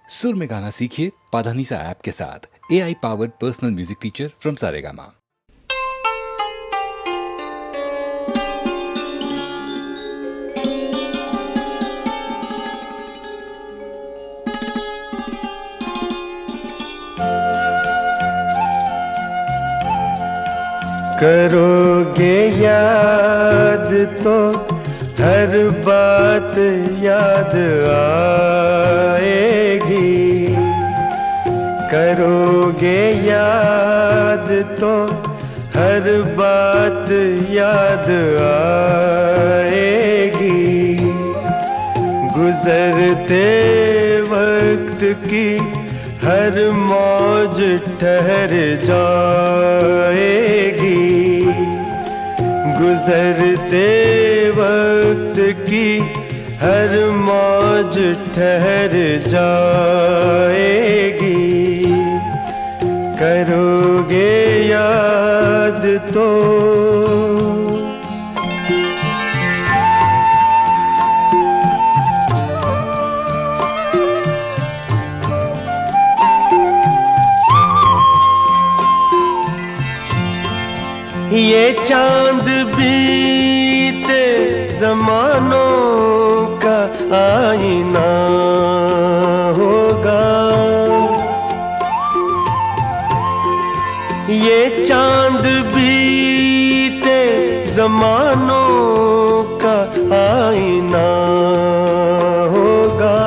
सुर में गाना सीखिए पाधानीसा ऐप के साथ। AI powered personal music teacher from Saregama. करोगे याद तो हर बात याद आएगी। करोगे याद तो हर बात याद आएगी। गुजरते वक्त की हर मौज ठहर जाएगी। गुजरते वक्त की हर मौज ठहर जाएगी। करोगे याद तो ये चांद बीते जमानों का आईना होगा। ये चांद बीते जमानों का आईना होगा।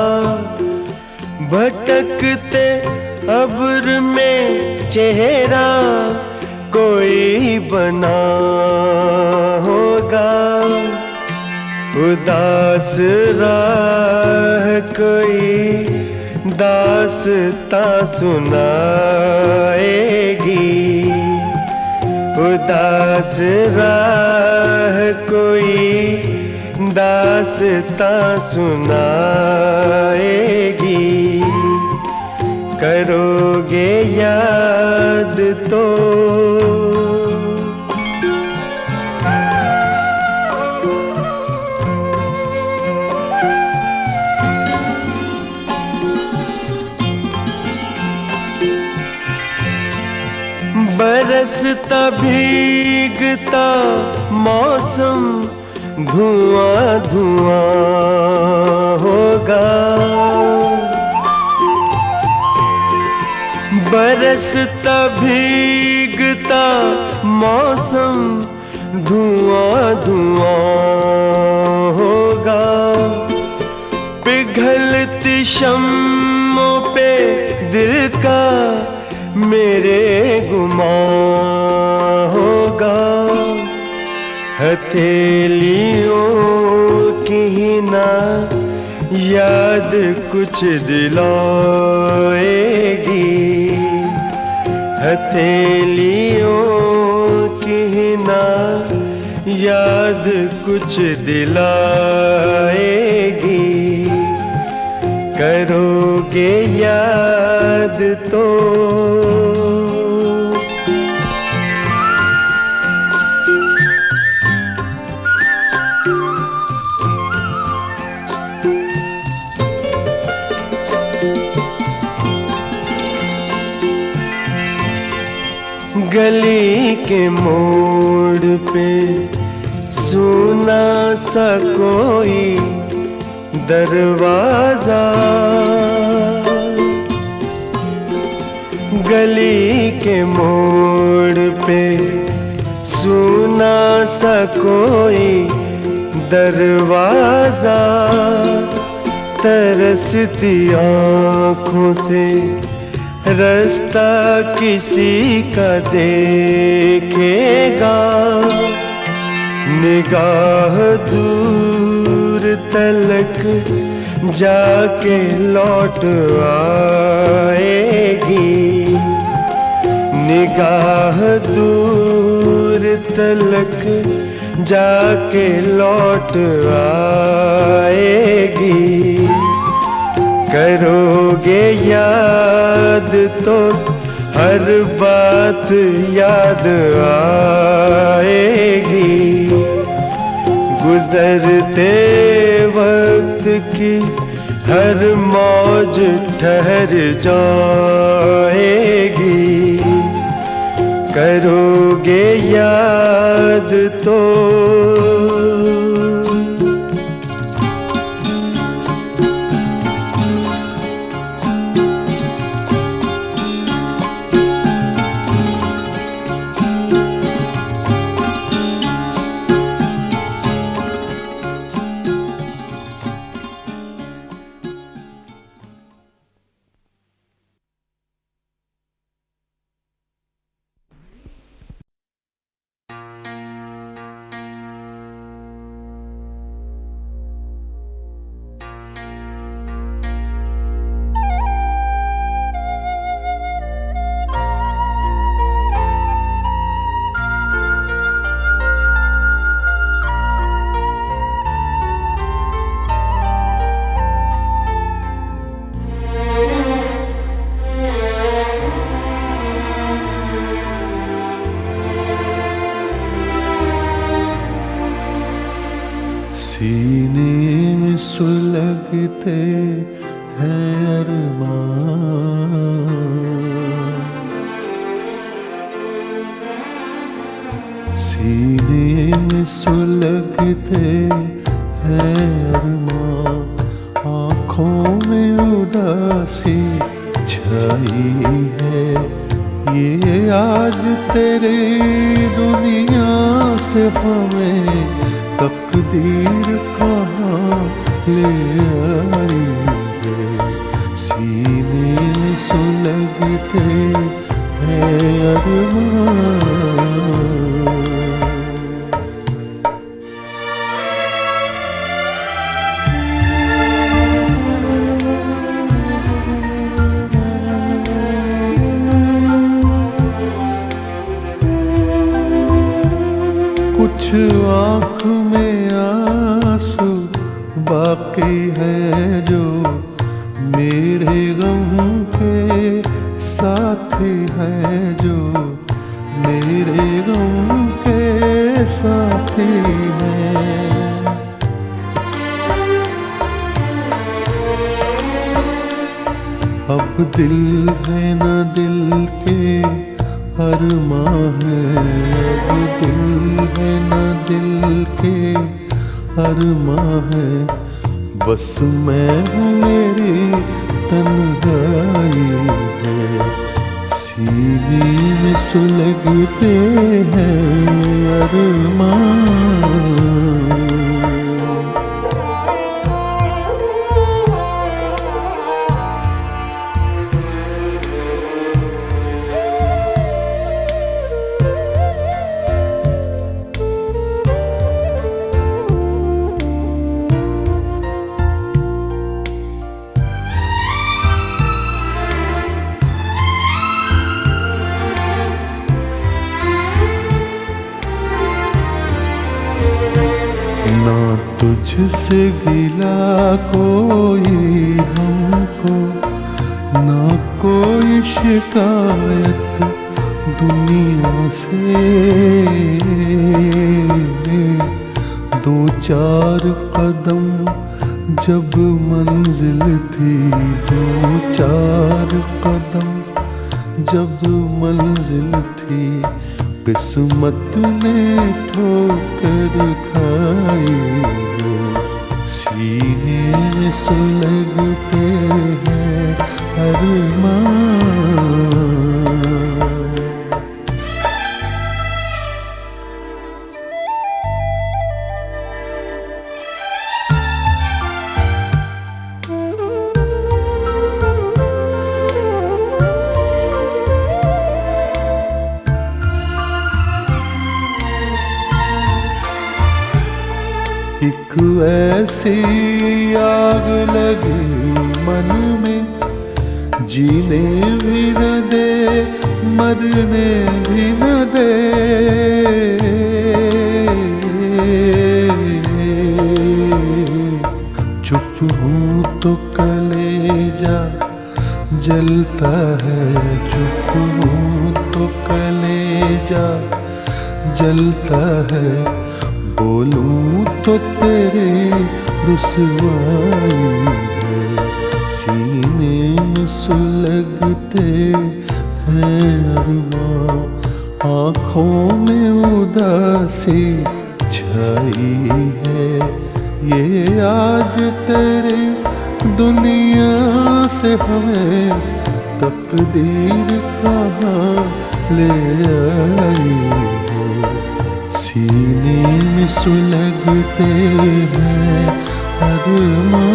भटकते अब्र में चेहरा कोई बना होगा। उदास राह कोई दास्तां सुनाएगी। उदास राह कोई दास्तां सुनाएगी। करोगे याद तो बरसता भीगता मौसम धुआं धुआं होगा। बरसता भीगता मौसम धुआं धुआं होगा। पिघलती शम्मों पे दिल का मेरे गुमां होगा। हथेलियों की ना याद कुछ दिलाएगी। हथेलियों की ना याद कुछ दिलाएगी। करोगे याद तो गली के मोड़ पे सुना सा कोई दरवाजा। गली के मोड़ पे सुना सा कोई दरवाजा। तरसती आँखों से रास्ता किसी का देखेगा। निगाह दूर तलक जाके लौट आएगी। निगाह दूर तलक जाके लौट आएगी। करोगे याद तो हर बात याद आएगी। गुजरते वक्त की हर मौज ठहर जाएगी, करोगे याद तो। सीने में सुलगते हैं अरमान, सीने में सुलगते हैं अरमान, आँखों में उदासी छाई है। ये आज तेरी दुनिया से हमें तकदीर कहाँ ले आई है। सीने में सुलगते हैं अरमान। कुछ आँख में आंसू बाकी है जो मेरे गम के साथी हैं, जो मेरे गम के साथी हैं। अब दिल है न दिल के अरमां है, अब दिल है न दिल के अरमां है। बस मैं हूँ मेरी तन्हाई है। सीने में सुलगते हैं अरमां। ना तुझसे गिला कोई हमको, ना कोई शिकायत दुनिया से। दो चार कदम जब मंजिल थी, दो चार कदम जब मंजिल थी, किस्मत ने ठोकर खाई है। सीने में सुलगते हैं अरमां। एक ऐसी आग लगी मन में, जीने भी न दे मरने भी न दे। चुप हूँ तो कलेजा जलता है, चुप हूँ तो कलेजा जलता है। बोलूं तो तेरी रुसवाई है। सीने में सुलगते हैं अरमां, आँखों में उदासी छाई है। ये आज तेरे दुनिया से हमें तकदीर कहाँ ले आई है। सीने में सुलगते हैं अरमां।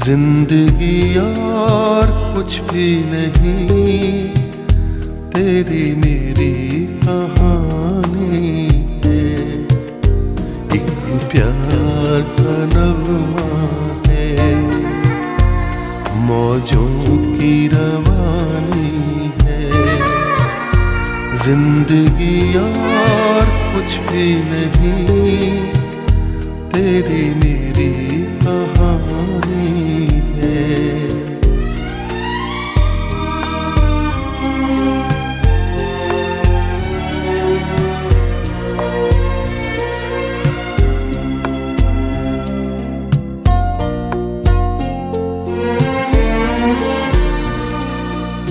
जिंदगी और कुछ भी नहीं, तेरी मेरी कहानी है। एक प्यार का नगमा है, मौजों की रवानी है। जिंदगी और कुछ भी नहीं, तेरी मेरी कहानी है।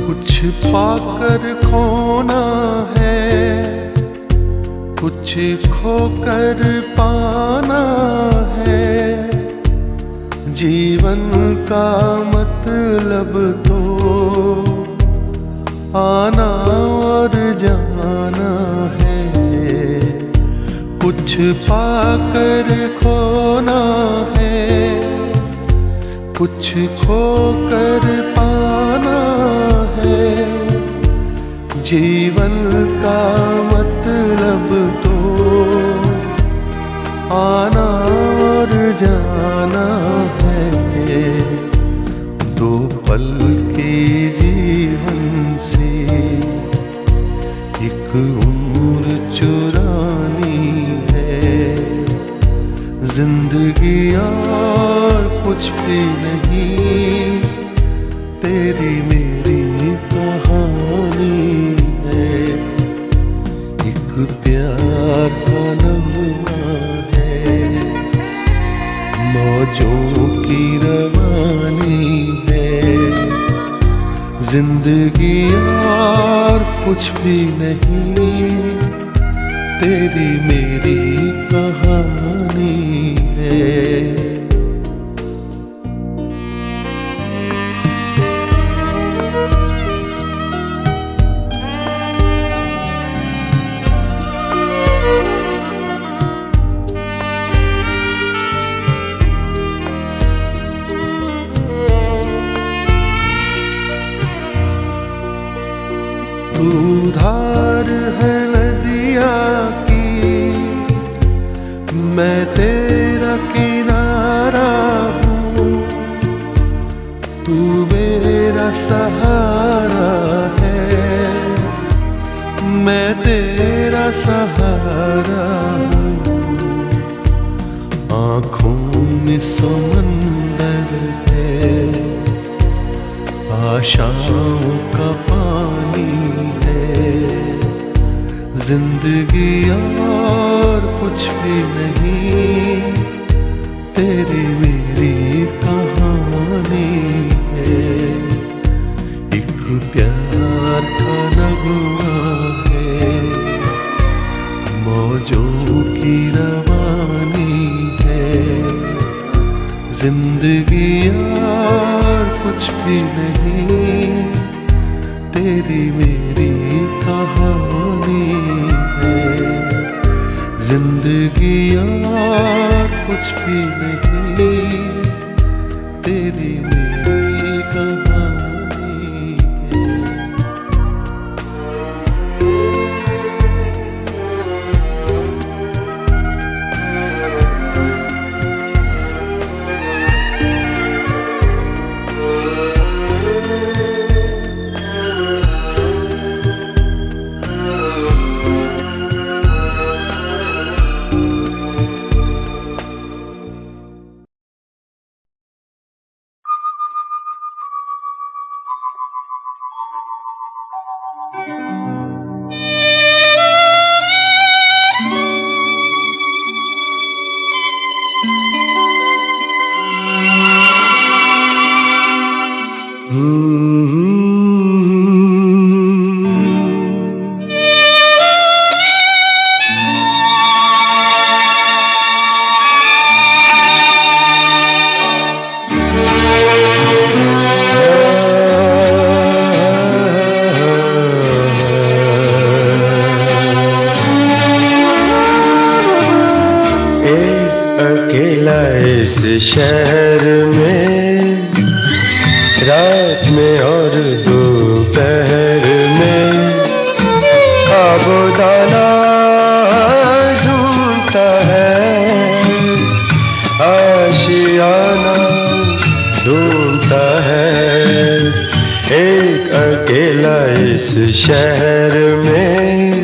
कुछ पाकर खोना है, कुछ खोकर पाना है। जीवन का मतलब तो आना और जाना है। कुछ पाकर खोना है, कुछ खोकर पाना है। जीवन का मतलब तो आना और जाना है। दो पल के जीवन से एक उम्र चुरानी है। जिंदगी और कुछ भी नहीं, तेरी मेरी कहानी है। एक प्यार का नगमा है, मौजों की रवानी है। जिंदगी और कुछ भी नहीं, तेरी मेरी कहानी है। तू धार है नदिया की, मैं तेरा किनारा हूँ। तू मेरा सहारा है, मैं तेरा सहारा हूँ। आँखों में समंदर है, आशाओं का पानी है। जिंदगी और कुछ भी नहीं, तेरी मेरी कहानी है। एक प्यार का नगमा है, मौजों तेरी रवानी है। जिंदगी यार कुछ भी नहीं, तेरी मेरी कहानी है। जिंदगी यार कुछ भी नहीं, तेरी मेरी कहानी है। अकेला इस शहर में, रात में और दोपहर में, आबोदाना ढूंढता है, आशियाना ढूंढता है। एक अकेला इस शहर में,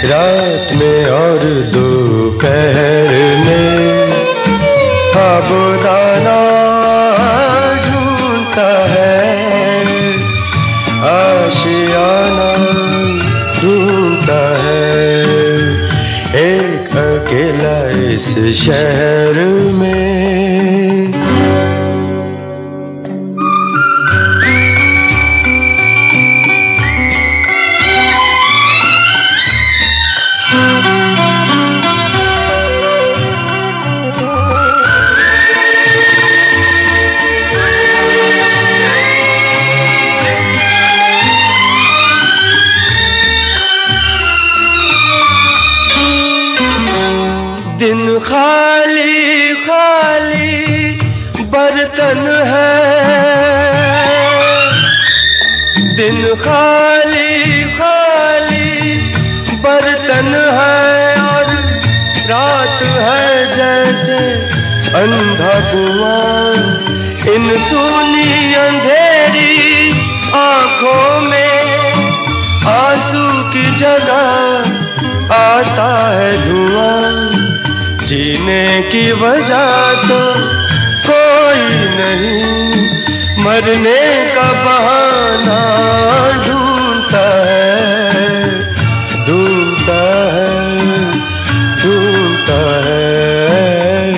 रात में और दोपहर में, आबोदाना ढूंढता है, आशियाना ढूंढता है। एक अकेला इस शहर में। दिन खाली खाली बर्तन है, दिन खाली खाली बर्तन है, और रात है जैसे अंधा कुआं। इन सूनी अंधेरी आंखों में आंसू की जगह आता है धुआं। जीने की वजह तो कोई नहीं, मरने का बहाना ढूंढता है, ढूंढता है, ढूंढता है।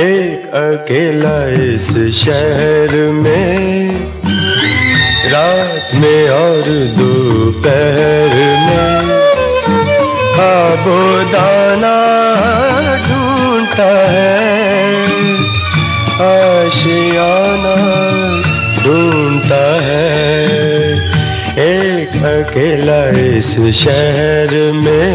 एक अकेला इस शहर में, रात में और दोपहर में, आबोदाना ढूंढता है, आशियाना ढूंढता है। एक अकेला इस शहर में।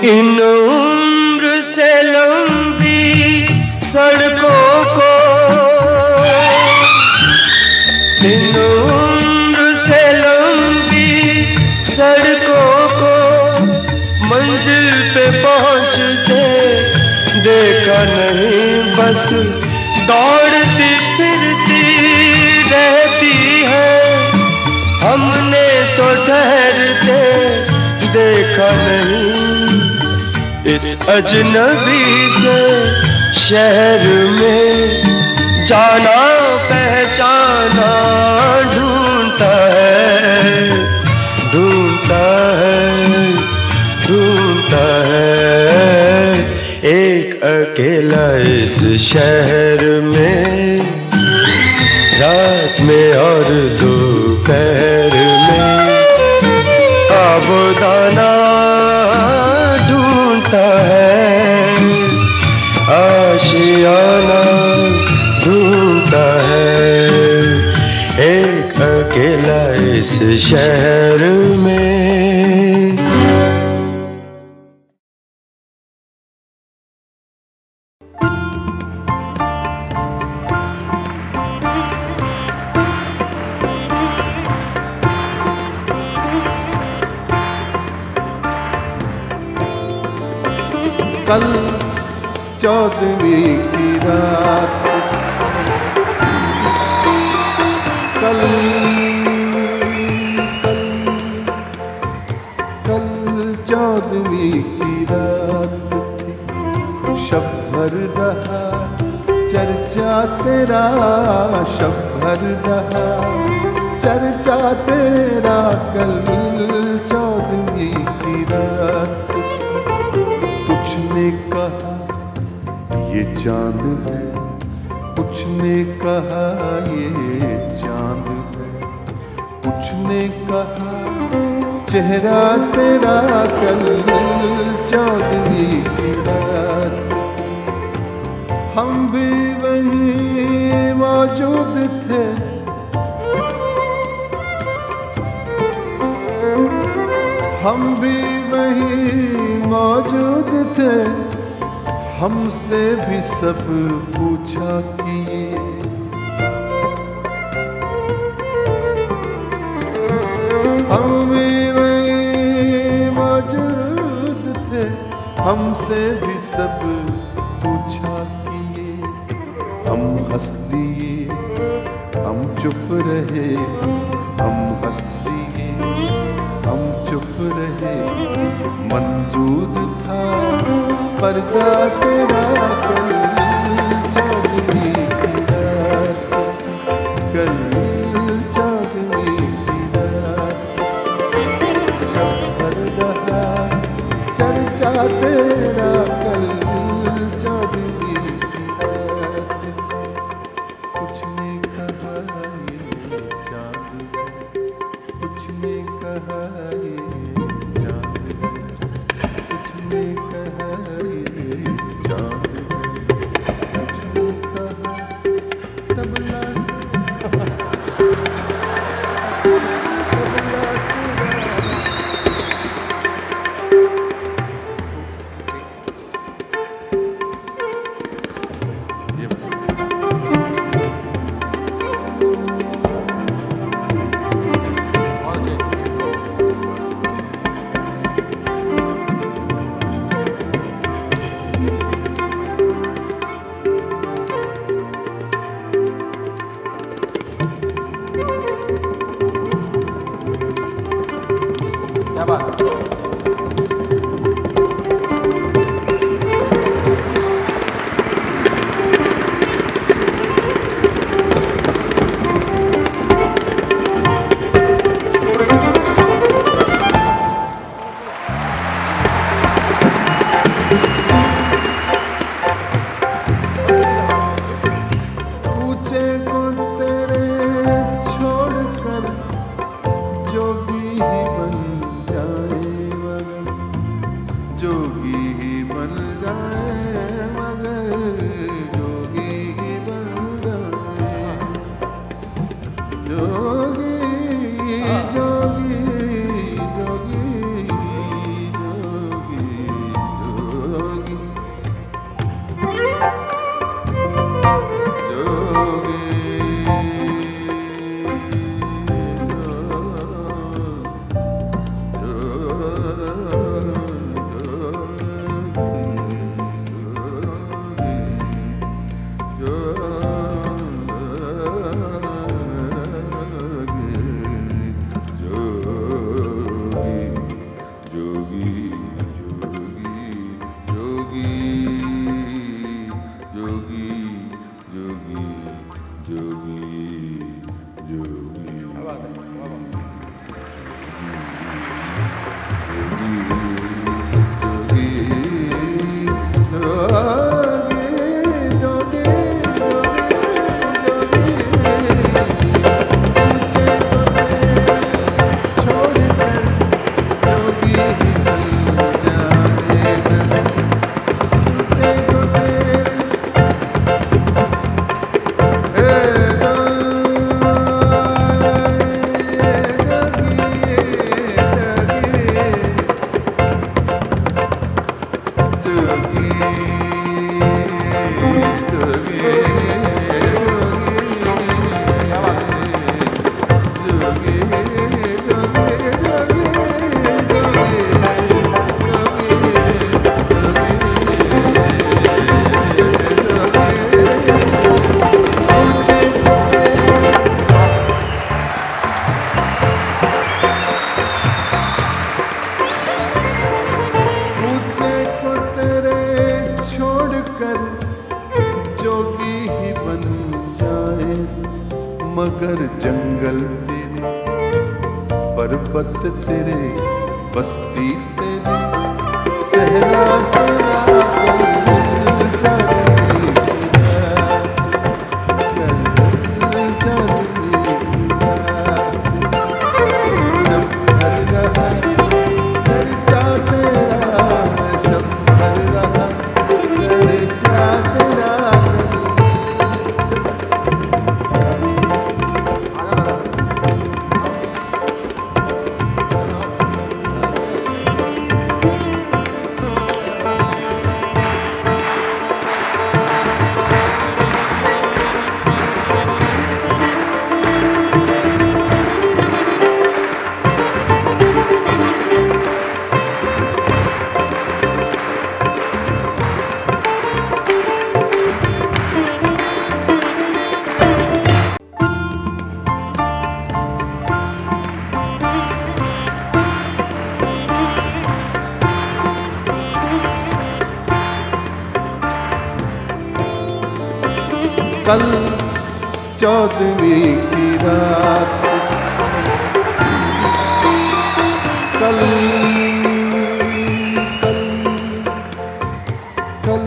इन उम्र से लंबी सड़कों को, इन उम्र से लंबी सड़कों को, मंजिल पे पहुंचते देखा नहीं। बस दौड़ती फिरती रहती है, हमने तो ठहर नहीं इस अजनबी से शहर में जाना पहचाना ढूंढता है ढूंढता है ढूंढता है एक अकेला इस शहर में रात में और दोपहर में आबोदाना ढूंढता है आशियाना ढूंढता है एक अकेला इस शहर में। कल 14वीं की रात कल 14वीं की रात थी शब भर रहा चर्चा तेरा शब भर रहा चर्चा तेरा कल 14वीं की रात कुछ ने कहा ये चांद है कुछ ने कहा ये चांद है कुछ ने कहा चेहरा तेरा कल 14वीं की रात हम भी वहीं मौजूद थे हम भी वहीं मौजूद थे हमसे भी सब पूछा किए हम भी वहीं मौजूद थे हमसे भी सब पूछा किए हम हंस दिए हम चुप रहे हम हंस दिए हम चुप रहे मंजूर था पर्दा तेरा कल 14वीं की रात कल 14वीं की रात शब भर रहा चर्चा तेरा कल 14वीं की रात कुछ ने कहा ये चांद है कुछ ने कहा ये चांद है कुछ ने कहा ये चांद है कुछ ने कहा तबला मगर जंगल तेरे, पर्वत तेरे, बस्ती तेरे, सहरा तेरा, कल जाने की रात, कल जाने की रात। सब भर रहा चर्चा तेरा, सब भर रहा चर्चा तेरा। कल 14वीं की रात, कल कल कल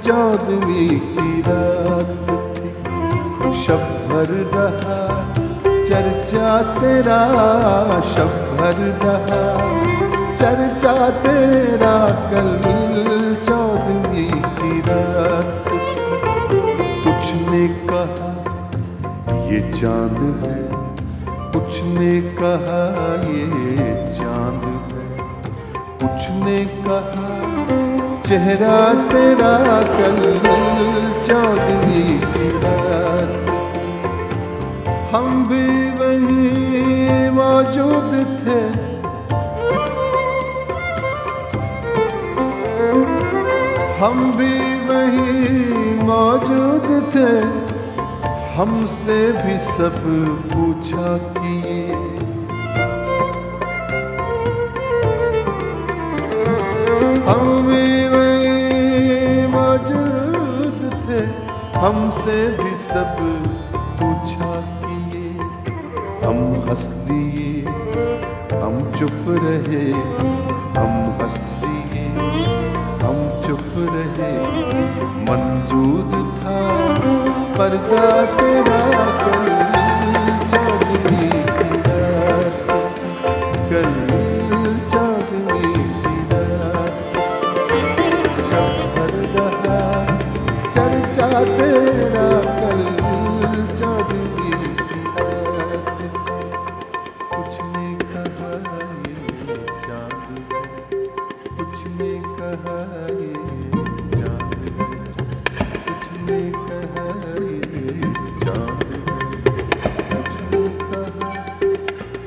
14वीं की रात थी। शब भर रहा चर्चा तेरा, शब भर रहा चर्चा तेरा। कल 14वीं की रात, कुछ ने कहा ये चांद है, कुछ ने कहा ये चांद है, कुछ ने कहा चेहरा तेरा। कल 14वीं की रात, हम भी वहीं मौजूद थे, हम भी वहीं मौजूद थे। हमसे भी सब पूछा किए, हम भी वहीं मौजूद थे। हमसे भी सब पूछा किए, हम हंस दिए, हम चुप रहे, हम हंस दिए, हम चुप रहे। मंजूर था पर्दा तेरा, कल 14वीं की रात, कल 14वीं की रात। शब भर रहा चर्चा तेरा, कल 14वीं की रात। कुछ ने कहा ये चांद है, कुछ ने कहा ये चांद है, कुछ ने कहा ये चांद है, कुछ ने कहा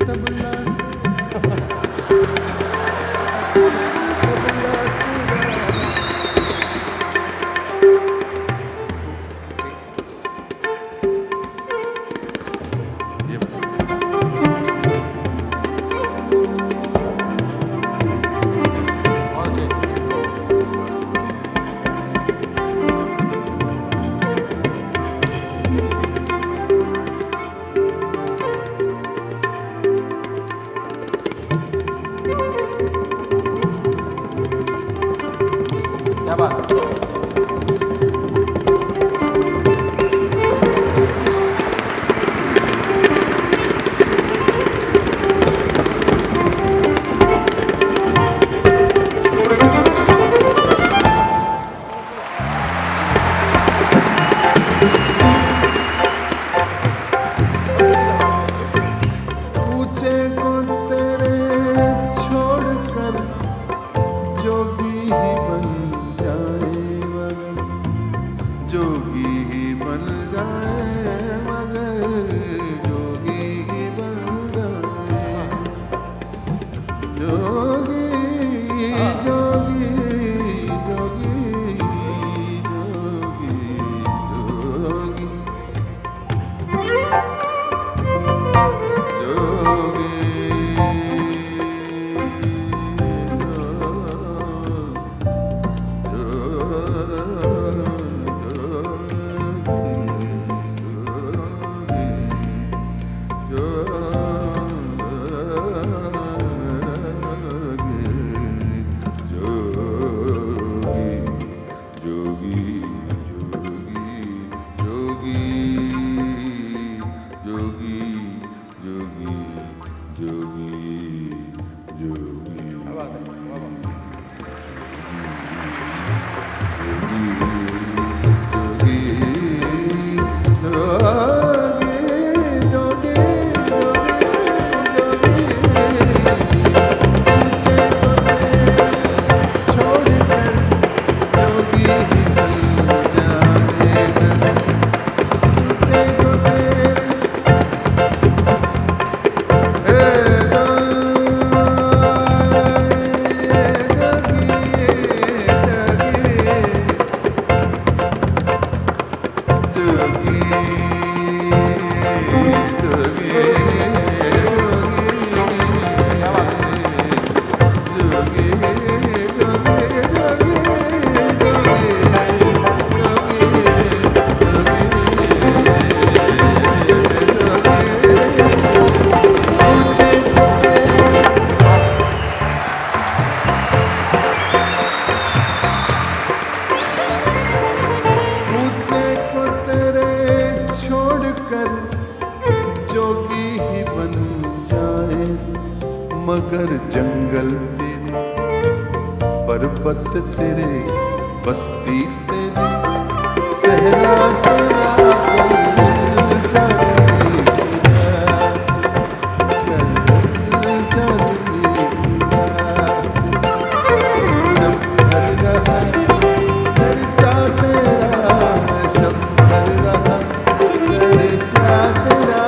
तबला तबला तेरा। क्या बात है? पूछे को तेरे छोड़कर जोगी ही बन जाए, मगर जोगी ही बन जाए, मगर जोगी ही बन जाए। जोगी जोगी जोगी जोगी जोगी जंगल तेरे, पर्वत तेरे, बस्ती तेरी, सहरा तेरा, कल जाने रात, कल जाने रात। शब भर रहा चर्चा तेरा, शब भर रहा चर्चा तेरा।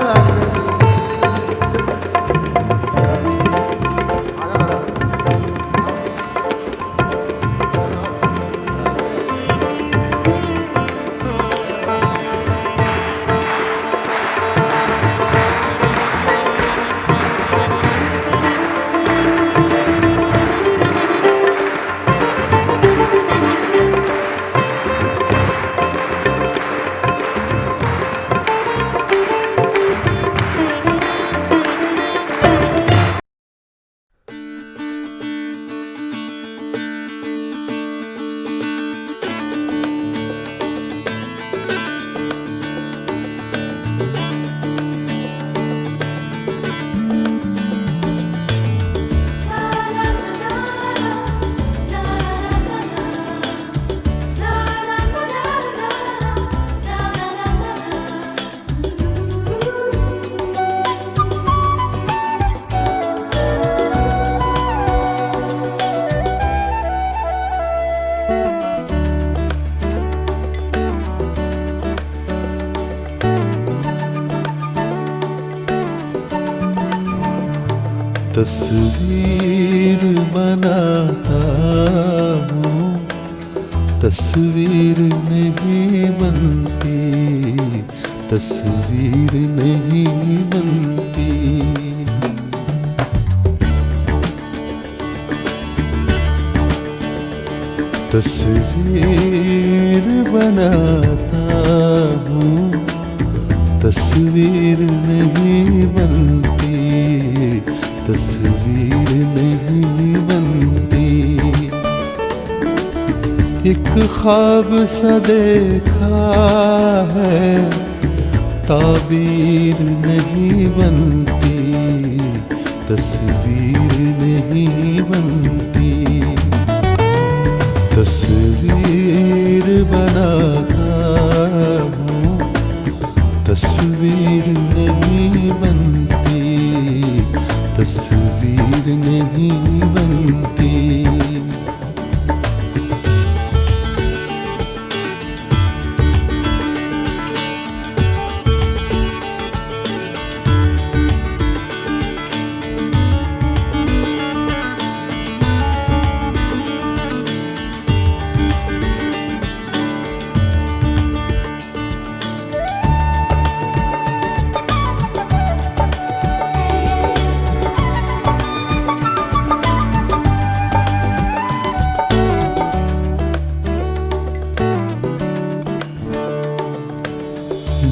तस्वीर बनाता हूँ, तस्वीर नहीं बनती, तस्वीर नहीं बनती। तस्वीर बनाता हूँ, तस्वीर नहीं बनती, तस्वीर नहीं बनती। एक ख्वाब सा देखा है, ताबीर नहीं बनती, तस्वीर नहीं बनती। तस्वीर बनाता हूँ, तस्वीर नहीं बनती, तस्वीर नहीं बनती।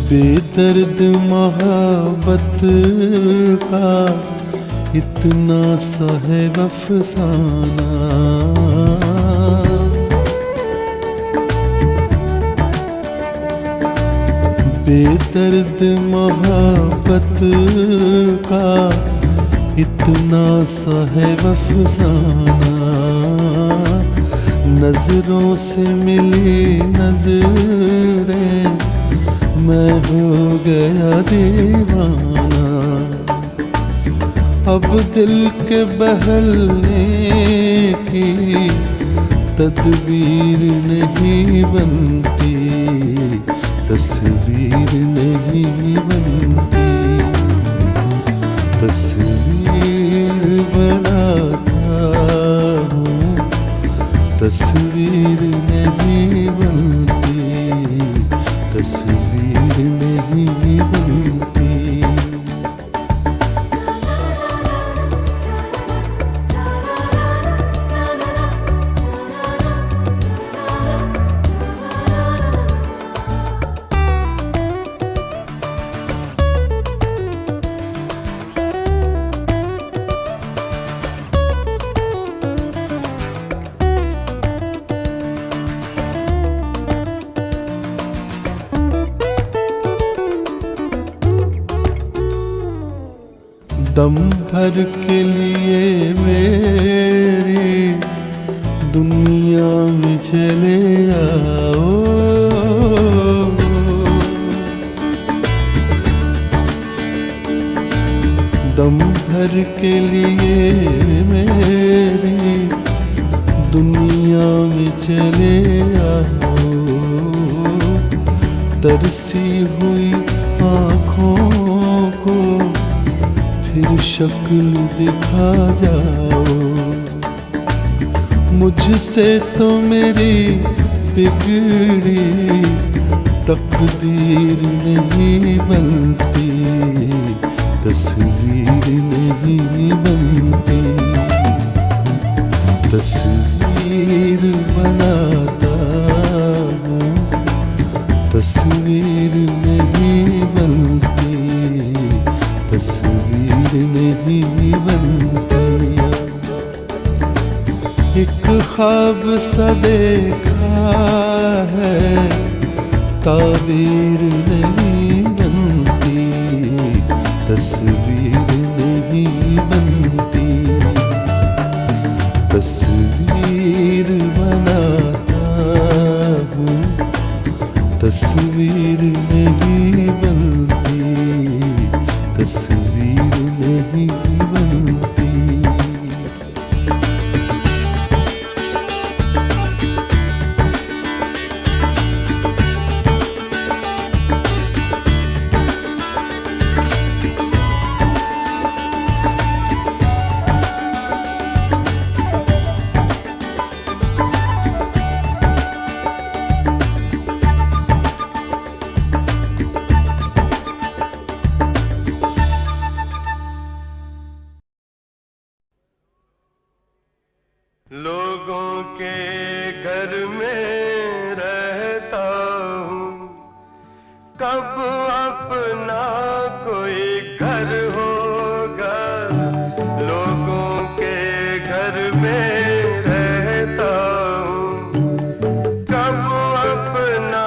बेदर्द मोहब्बत का इतना सा है अफसाना, बेदर्द मोहब्बत का इतना सा है अफसाना। नजरों से मिली नजरें, मैं हो गया दीवाना। अब दिल के बहलने की तदबीर नहीं बनती, तस्वीर नहीं बनती। तस्वीर बनाता हूँ, तस्वीर नहीं बनती, तस्वीर नहीं बनती। दम भर के लिए मेरी दुनिया में चले आओ। दम भर के लिए मेरी दुनिया में चले आओ। तरसी हुई आँखों को फिर शक्ल दिखा जाओ। मुझसे तो मेरी बिगड़ी तकदीर नहीं बनती, तस्वीर नहीं बनती। तस्वीर बनाता हूँ, तस्वीर नहीं बनती, तस्वीर नहीं बनती। एक ख्वाब सा देखा है, ताबीर नहीं बनती, तस्वीर नहीं बनती। तस्वीर बनाता हूँ, तस्वीर नहीं बनती, तस्वीर नहीं बनती। लोगों के घर में रहता हूँ, कब अपना कोई घर होगा। लोगों के घर में रहता हूँ, कब अपना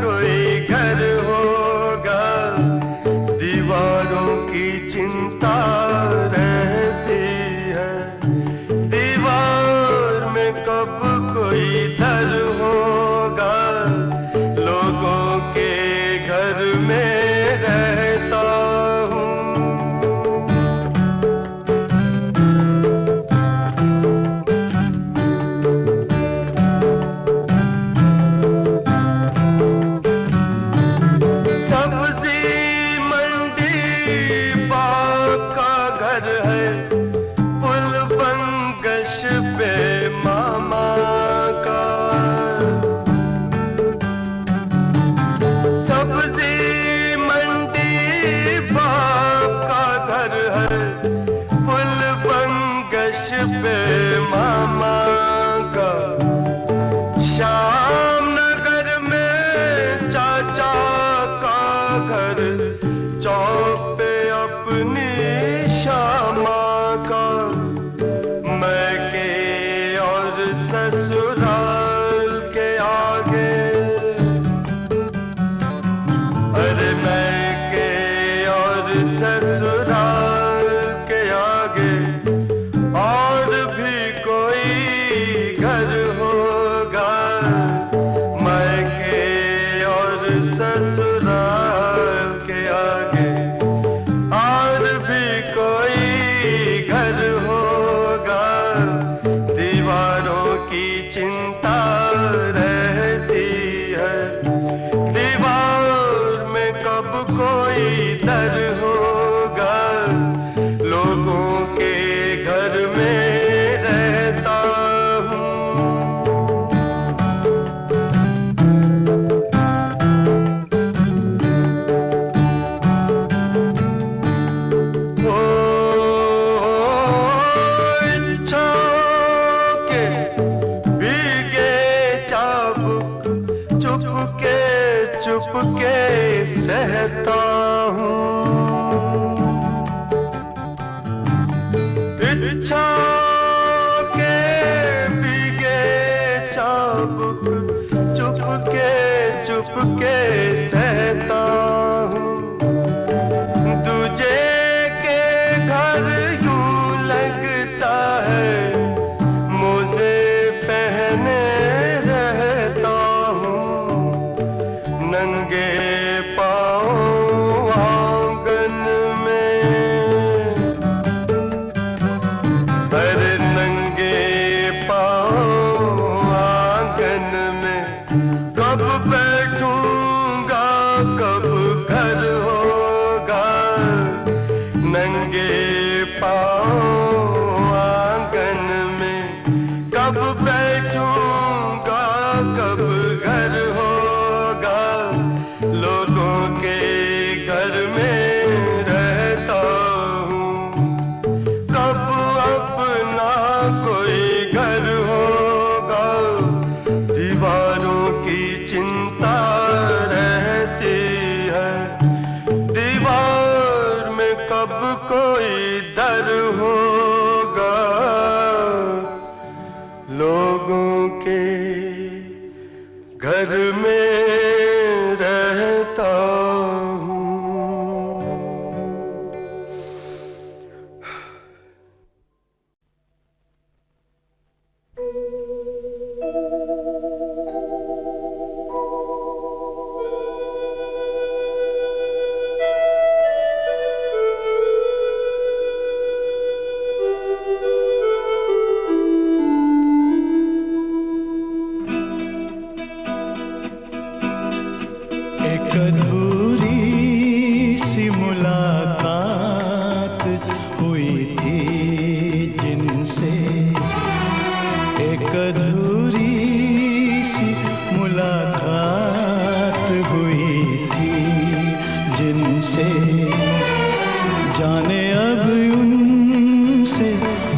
कोई घर होगा। दीवारों की चिंता रहती है, कब कोई दर होगा। लोगों के घर में रहता हूँ। सब्जी मंडी बाप का घर है, पुल बंगश पे मामा का। सब्जी मंडी बाप का घर है, पुल बंगश पे मामा का। श्याम नगर में चाचा का घर, चौक पे अपनी श्यामा का। ससुराल के आगे, अरे मैं के और ससुराल के आगे और भी कोई घर होगा। मैं के और ससुराल के आगे और भी कोई घर होगा। दीवारों की चिंता रहती है, दीवार में कब कोई दर होगा। लोगों के घर में रहता हूँ। चुपके सहता हूँ। इच्छा के भीगे चाबुक चुपके सहता हूँ। दूजे के घर मैंने रहता हूँ नंगे पाँव आंगन में, अरे नंगे पाँव आंगन में। कब बैठूंगा कब घर होगा, नंगे पाँव आंगन में। कब बैठूंगा कब घर होगा, लोगों के घर में रहता हूँ। कब अपना कोई घर होगा, दीवारों की चिंता रहती है। दीवार में कब कोई दर होगा, लोगों के घर में रहता हूँ। एक अधूरी सी मुलाकात हुई थी जिनसे, एक अधूरी सी मुलाकात हुई थी जिनसे। जाने अब उनसे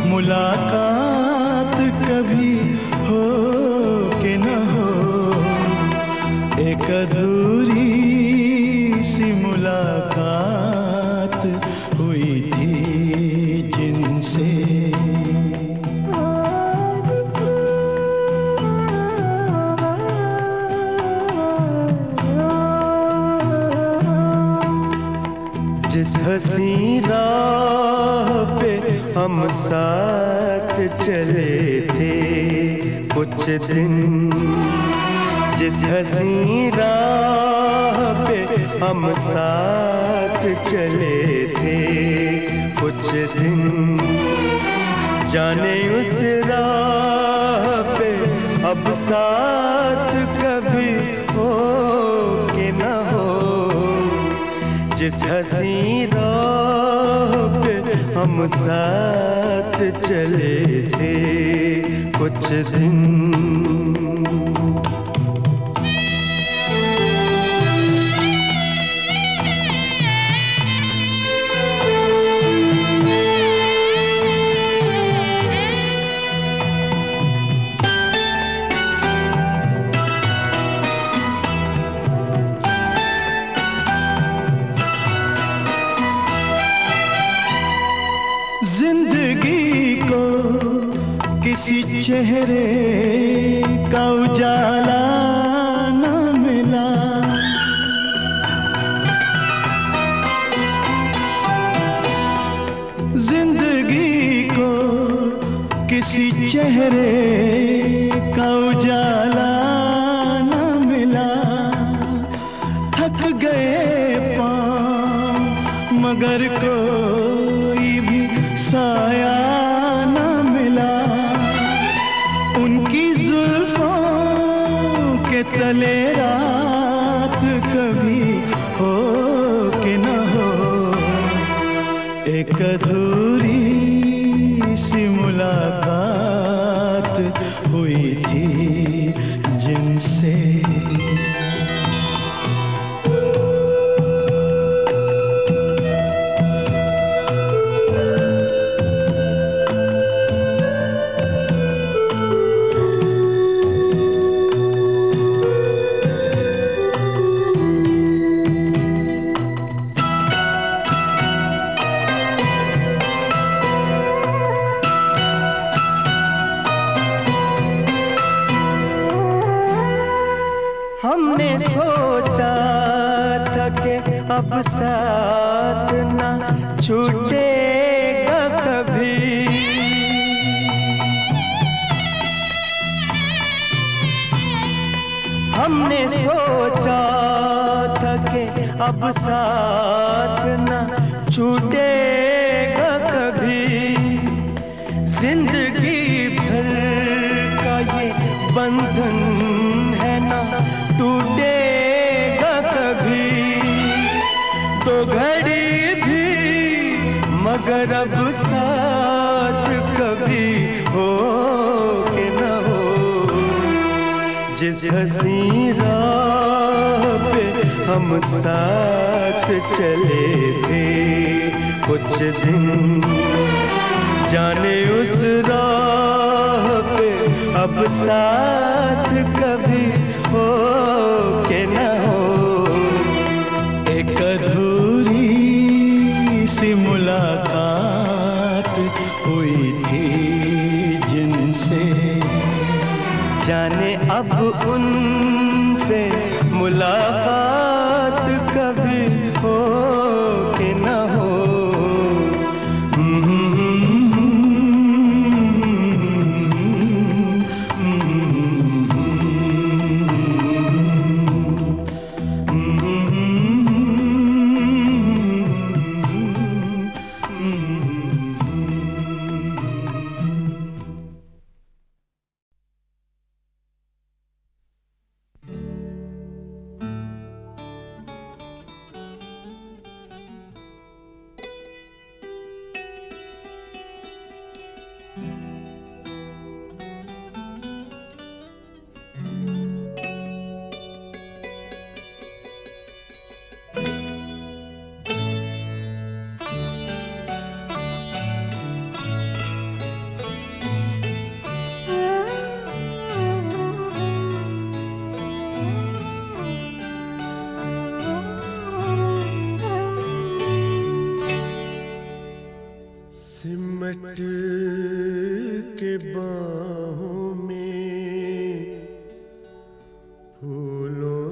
मुलाकात कभी हो कि न हो, एक अधूरी सी मुलाकात हुई थी जिनसे। जिस हंसी राह पे हम साथ चले थे कुछ दिन, जिस हंसी राह पे हम साथ चले थे कुछ दिन। जाने उस राह पे अब साथ कभी हो कि न हो, जिस हंसी राह पे हम साथ चले थे कुछ दिन। जिंदगी को किसी चेहरे का उजाला न मिला, जिंदगी को किसी चेहरे का उजाला न मिला। थक गए पाँव मगर कोई भी साया न मिला। उनकी जुल्फों के तले रात कभी हो कि न हो, एक अधूरी सी मुलाकात हुई थी जिनसे। हमने सोचा था कि अब साथ ना छूटेगा कभी, हमने सोचा था कि अब साथ न छूटेगा कभी, जिंदगी भर का ये बंधन है ना टूटेगा कभी। तो घड़ी भी मगर अब साथ कभी हो के न हो। जिस हंसी राह पे हम साथ चले थे कुछ दिन, जाने उस राह पे अब साथ कभी हो के न हो। एक अधूरी सी मुलाकात हुई थी जिनसे, जाने अब उनसे मुलाकात कभी हो के न हो। सिमट के बाहों में फूलों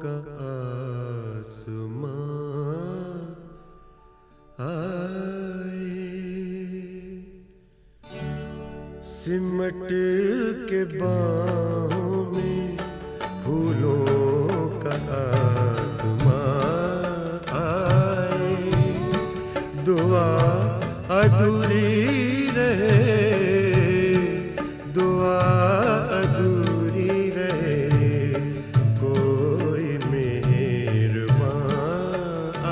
का आसमां आए, सिमट के बाहों में फूलों का आसमां आए। दुआ अधूरी रहे, दुआ अधूरी रहे, कोई मेहरबां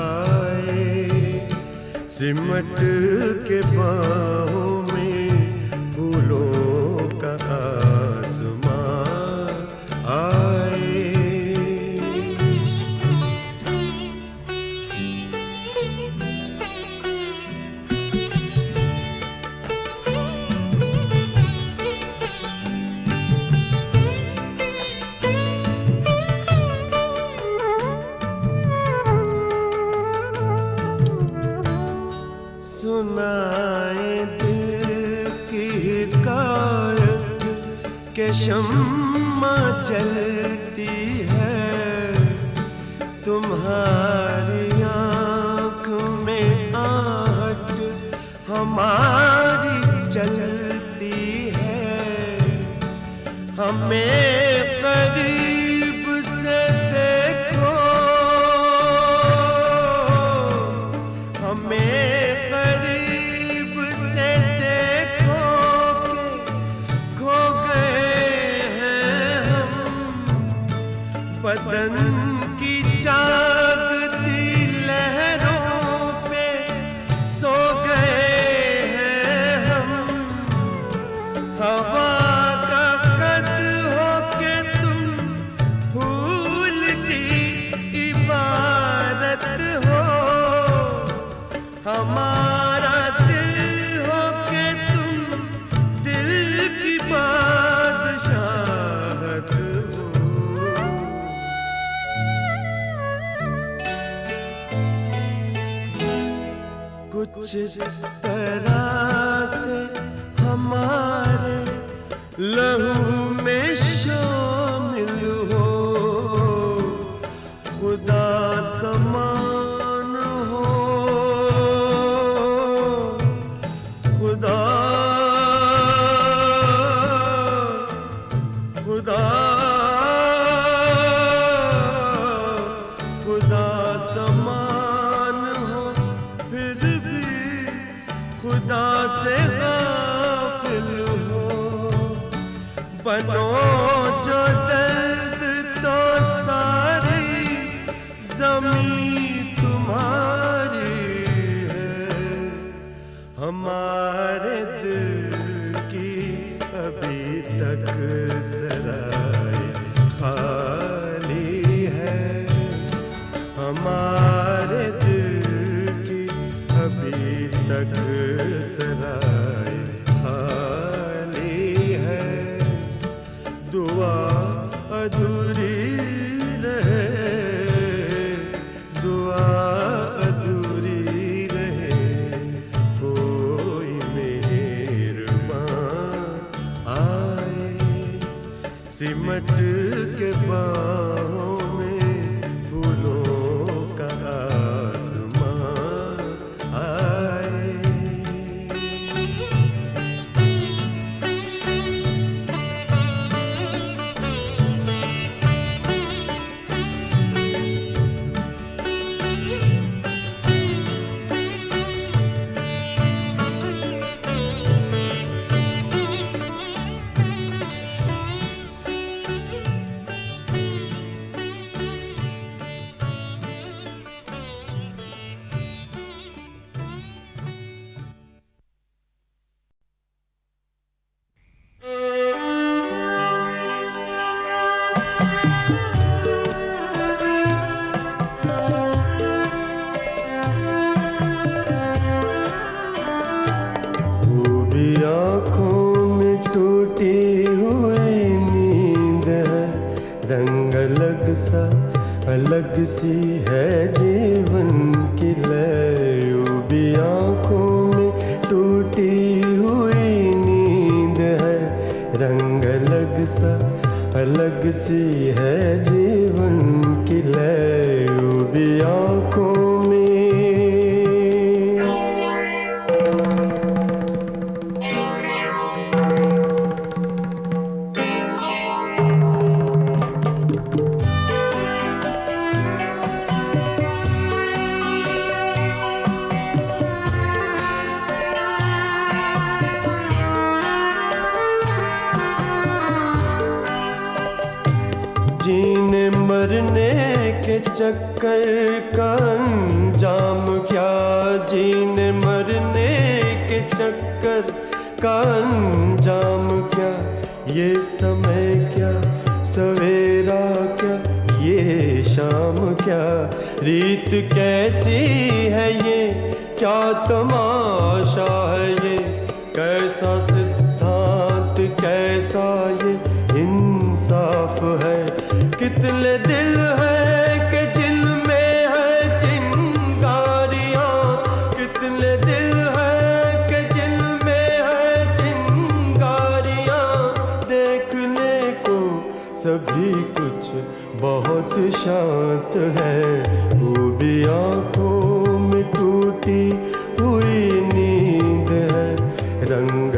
आए। सिमट के बाहों में फूलों का आसमां आए। सुनाए दिल की हिकायत के शम्मा जलती है, तुम्हारी आँख में आहट हमारी चलती है। हमें करीब से देखो, हमें बदन की जागती लहरों पे सो गए हैं हम। हवा का कद हो के तुम फूल की इबारत हो, हमारा दिल हो के तुम दिल की बादशाहत हो। कुछ इस तरह से हमारे लहू में शामिल हो, खुदा समान हो, खुदा खुदा बनो जो दर्द तो सारी ज़मीं तुम्हारी है, हमारे दिल की अभी तक सराय खाली है, हमारे दिल की अभी तक सराय खाली है। दुआ अधूरी रहे, दुआ अधूरी रहे, कोई मेहरबान आए, सिमट के बाहों में फूलों का आसमां आए। आँखों में टूटी हुई नींद है, रंग अलग सी है जीवन की लय। भी आँखों में टूटी हुई नींद है, रंग अलग सी है जीवन की लय। भी आँखों में जीने मरने के चक्कर का अंजाम क्या, जीने मरने के चक्कर का अंजाम क्या, ये समय क्या सवेरा क्या, ये शाम क्या, रीत कैसी है ये, क्या तमाशा है ये, कैसा सिद्धांत कैसा ये इंसाफ है। कितने दिल हैं कि जिनमें है चिंगारियां, कितने दिल हैं कि जिनमें है चिंगारियां, देखने को सभी कुछ बहुत शांत है। वो भी आँखों में टूटी हुई नींद है, रंग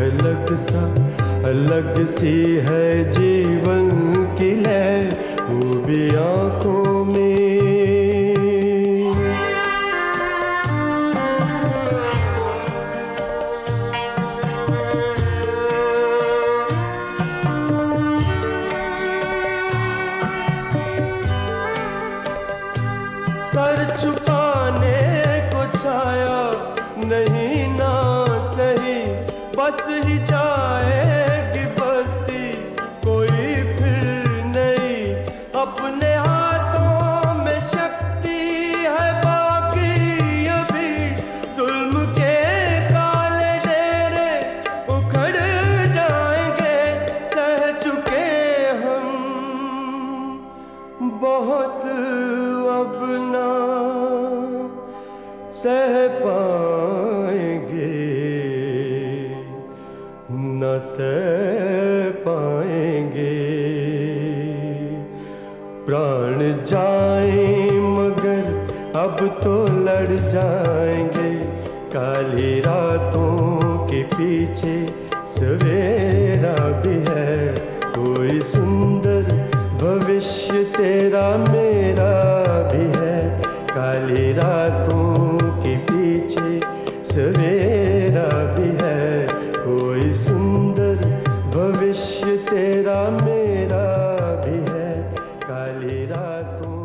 अलग सी है जीवन की लय। वो भी आँखों में सर छुपाने को छाया नहीं ना सही, बस ही जाएगी बस्ती कोई फिर नहीं। अपने हाथों में शक्ति है बाकी अभी, जुल्म के काले डेरे उखड़ जाएंगे। सह चुके हम बहुत, अब ना सह पाएंगे, न सह पाएंगे। प्राण जाए मगर अब तो लड़ जाएंगे, काली रातों के पीछे सवेरा भी है। कोई सुंदर भविष्य तेरा मेरा भी है, काली रातों के पीछे सवेरा भी है। कोई सुंदर भविष्य तेरा काली रातों